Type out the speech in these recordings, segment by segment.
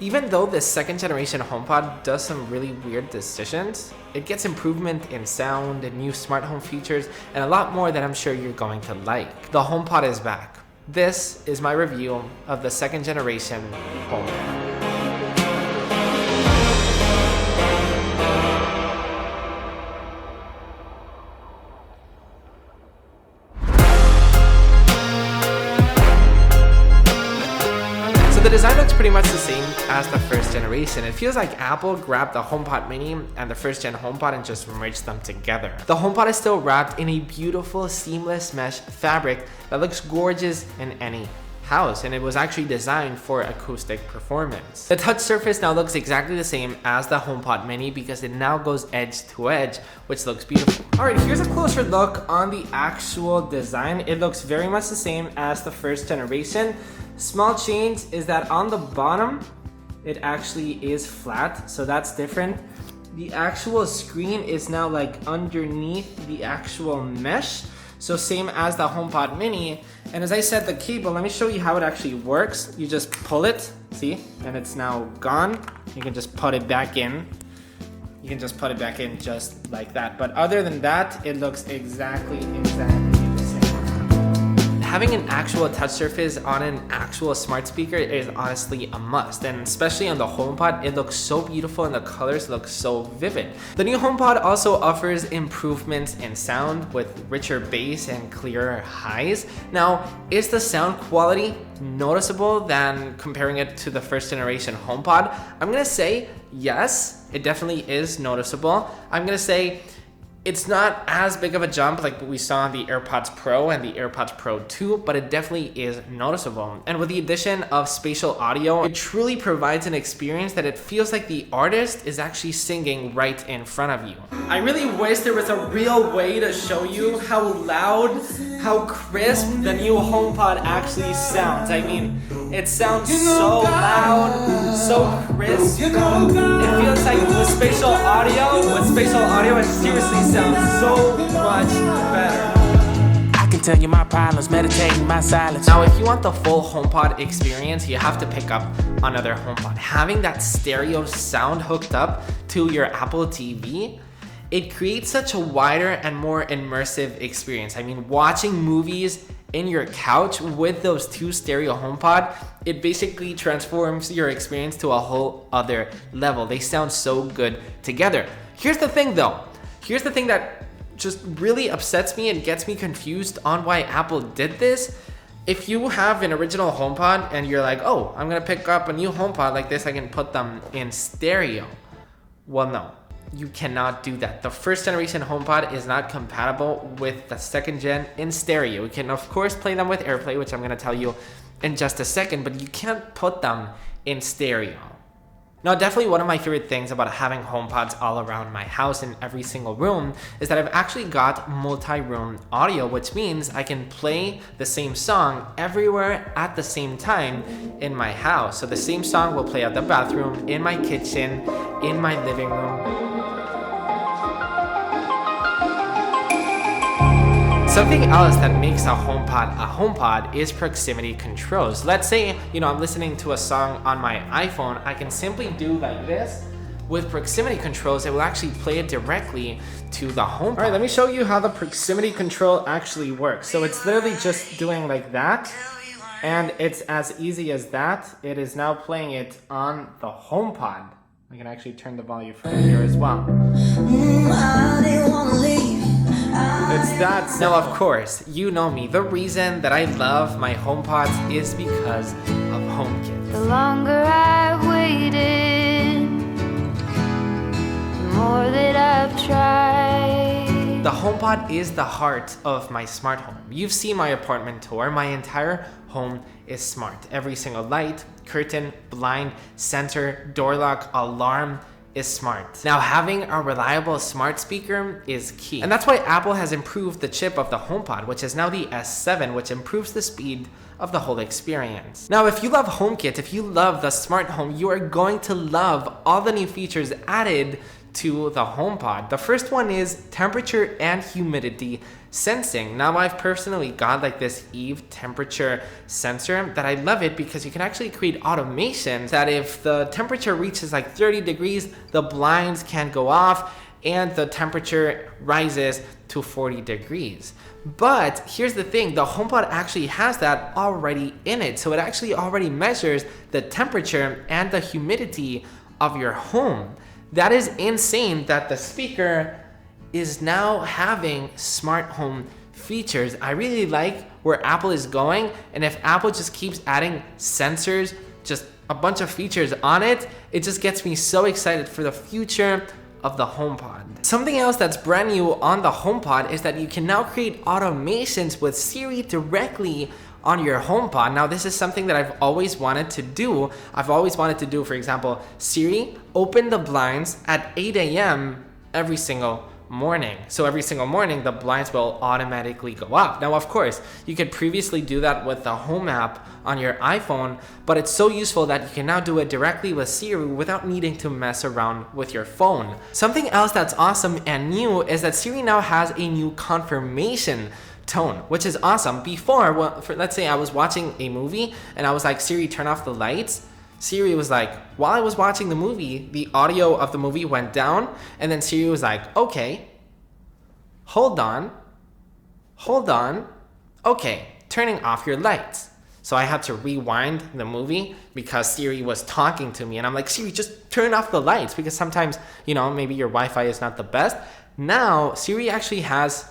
Even though this second generation HomePod does some really weird decisions, it gets improvement in sound and new smart home features and a lot more that I'm sure you're going to like. The HomePod is back. This is my review of the second generation HomePod. The design looks pretty much the same as the first generation. It feels like Apple grabbed the HomePod mini and the first gen HomePod and just merged them together. The HomePod is still wrapped in a beautiful seamless mesh fabric that looks gorgeous in any house, and it was actually designed for acoustic performance. The touch surface now looks exactly the same as the HomePod mini because it now goes edge to edge, which looks beautiful. Alright, here's a closer look on the actual design. It looks very much the same as the first generation. Small change is that on the bottom, it actually is flat, so that's different. The actual screen is now like underneath the actual mesh, so same as the HomePod mini. And as I said, the cable, let me show you how it actually works. You just pull it, see, and it's now gone. You can just put it back in. You can just put it back in just like that. But other than that, it looks exactly the same. Having an actual touch surface on an actual smart speaker is honestly a must, and especially on the HomePod, it looks so beautiful and the colors look so vivid. The new HomePod also offers improvements in sound with richer bass and clearer highs. Now, is the sound quality noticeable than comparing it to the first generation HomePod? I'm gonna say yes, it definitely is noticeable. I'm gonna say it's not as big of a jump like we saw on the AirPods Pro and the AirPods Pro 2, but it definitely is noticeable. And with the addition of spatial audio, it truly provides an experience that it feels like the artist is actually singing right in front of you. I really wish there was a real way to show you how loud, how crisp the new HomePod actually sounds. I mean, it sounds so loud, so crisp. It feels like with spatial audio, it seriously sounds so much better. I can tell you my problems, meditating my silence. Now, if you want the full HomePod experience, you have to pick up another HomePod. Having that stereo sound hooked up to your Apple TV, it creates such a wider and more immersive experience. I mean, watching movies in your couch with those two stereo HomePod, it basically transforms your experience to a whole other level. They sound so good together. Here's the thing though. Here's the thing that just really upsets me and gets me confused on why Apple did this. If you have an original HomePod and you're like, oh, I'm gonna pick up a new HomePod like this, I can put them in stereo. Well, no, you cannot do that. The first generation HomePod is not compatible with the second gen in stereo. You can of course play them with AirPlay, which I'm gonna tell you in just a second, but you can't put them in stereo. Now, definitely one of my favorite things about having HomePods all around my house in every single room is that I've actually got multi-room audio, which means I can play the same song everywhere at the same time in my house. So the same song will play at the bathroom, in my kitchen, in my living room. Something else that makes a HomePod is proximity controls. Let's say, I'm listening to a song on my iPhone. I can simply do like this. With proximity controls, it will actually play it directly to the HomePod. All right, let me show you how the proximity control actually works. So it's literally just doing like that, and it's as easy as that. It is now playing it on the HomePod. I can actually turn the volume from here as well. It's that simple. Now, of course, you know me. The reason that I love my HomePods is because of HomeKit. The longer I've waited, the more that I've tried. The HomePod is the heart of my smart home. You've seen my apartment tour. My entire home is smart. Every single light, curtain, blind, sensor, door lock, alarm is smart. Now, having a reliable smart speaker is key. And that's why Apple has improved the chip of the HomePod, which is now the S7, which improves the speed of the whole experience. Now, if you love HomeKit, if you love the smart home, you are going to love all the new features added to the HomePod. The first one is temperature and humidity sensing. Now I've personally got like this Eve temperature sensor that I love it because you can actually create automations that if the temperature reaches like 30 degrees, the blinds can go off and the temperature rises to 40 degrees. But here's the thing, the HomePod actually has that already in it. So it actually already measures the temperature and the humidity of your home. That is insane that the speaker is now having smart home features. I really like where Apple is going, and if Apple just keeps adding sensors, just a bunch of features on it, it just gets me so excited for the future of the HomePod. Something else that's brand new on the HomePod is that you can now create automations with Siri directly on your HomePod. Now this is something that I've always wanted to do. I've always wanted to do, for example, Siri, open the blinds at 8 a.m. every single morning. So every single morning, the blinds will automatically go up. Now, of course, you could previously do that with the Home app on your iPhone, but it's so useful that you can now do it directly with Siri without needing to mess around with your phone. Something else that's awesome and new is that Siri now has a new confirmation tone, which is awesome. Before, let's say I was watching a movie and I was like, Siri, turn off the lights. Siri was like, while I was watching the movie, the audio of the movie went down, and then Siri was like, okay, hold on, okay, turning off your lights. So I had to rewind the movie because Siri was talking to me, and I'm like, Siri, just turn off the lights, because sometimes, you know, maybe your Wi-Fi is not the best. Now, Siri actually has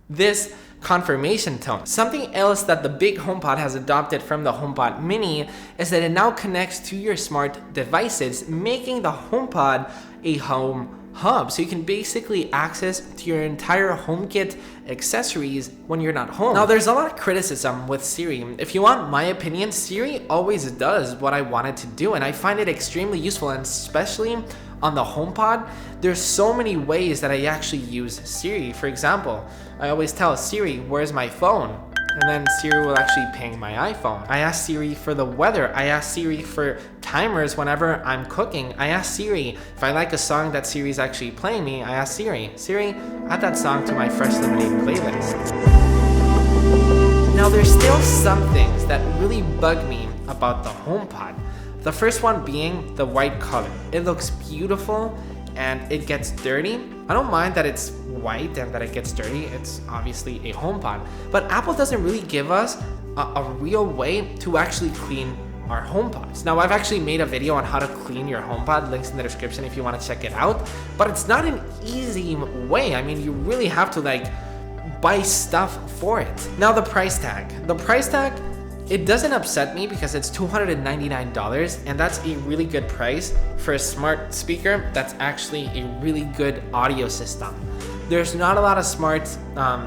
this confirmation tone. Something else that the big HomePod has adopted from the HomePod mini is that it now connects to your smart devices, making the HomePod a home hub. So you can basically access to your entire HomeKit accessories when you're not home. Now there's a lot of criticism with Siri. If you want my opinion, Siri always does what I want it to do, and I find it extremely useful, and especially on the HomePod, there's so many ways that I actually use Siri. For example, I always tell Siri, where's my phone? And then Siri will actually ping my iPhone. I ask Siri for the weather. I ask Siri for timers whenever I'm cooking. I ask Siri if I like a song that Siri's actually playing me. I ask Siri, add that song to my Fresh Lemonade playlist. Now there's still some things that really bug me about the HomePod. The first one being the white color. It looks beautiful and it gets dirty. I don't mind that it's white and that it gets dirty. It's obviously a HomePod, but Apple doesn't really give us a real way to actually clean our HomePods. Now, I've actually made a video on how to clean your HomePod, links in the description if you want to check it out, but it's not an easy way. I mean, you really have to like buy stuff for it. Now, the price tag. It doesn't upset me because it's $299, and that's a really good price for a smart speaker that's actually a really good audio system. There's not a lot of smart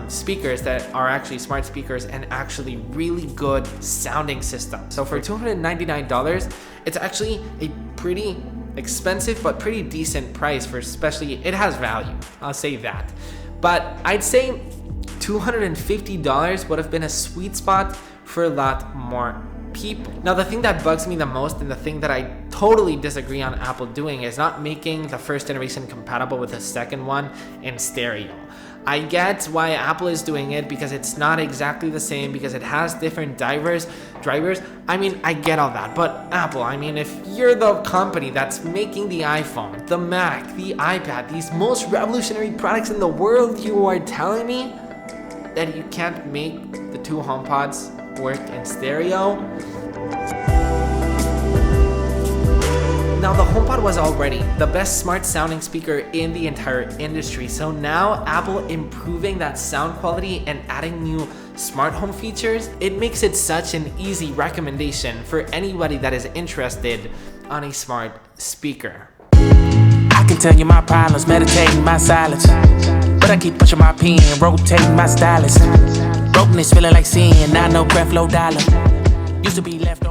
speakers that are actually smart speakers and actually really good sounding systems. So for $299, it's actually a pretty expensive but pretty decent price for, especially, it has value, I'll say that. But I'd say $250 would have been a sweet spot for a lot more people. Now, the thing that bugs me the most, and the thing that I totally disagree on Apple doing, is not making the first generation compatible with the second one in stereo. I get why Apple is doing it, because it's not exactly the same, because it has different drivers. I mean, I get all that, but Apple, I mean, if you're the company that's making the iPhone, the Mac, the iPad, these most revolutionary products in the world, you are telling me that you can't make the two HomePods work in stereo? Now, the HomePod was already the best smart sounding speaker in the entire industry. So now Apple improving that sound quality and adding new smart home features, it makes it such an easy recommendation for anybody that is interested on a smart speaker. I can tell you my problems, meditating my silence, but I keep pushing my pen, rotating my stylus. Brokenness feeling like sin, I know breath low dollar. Used to be left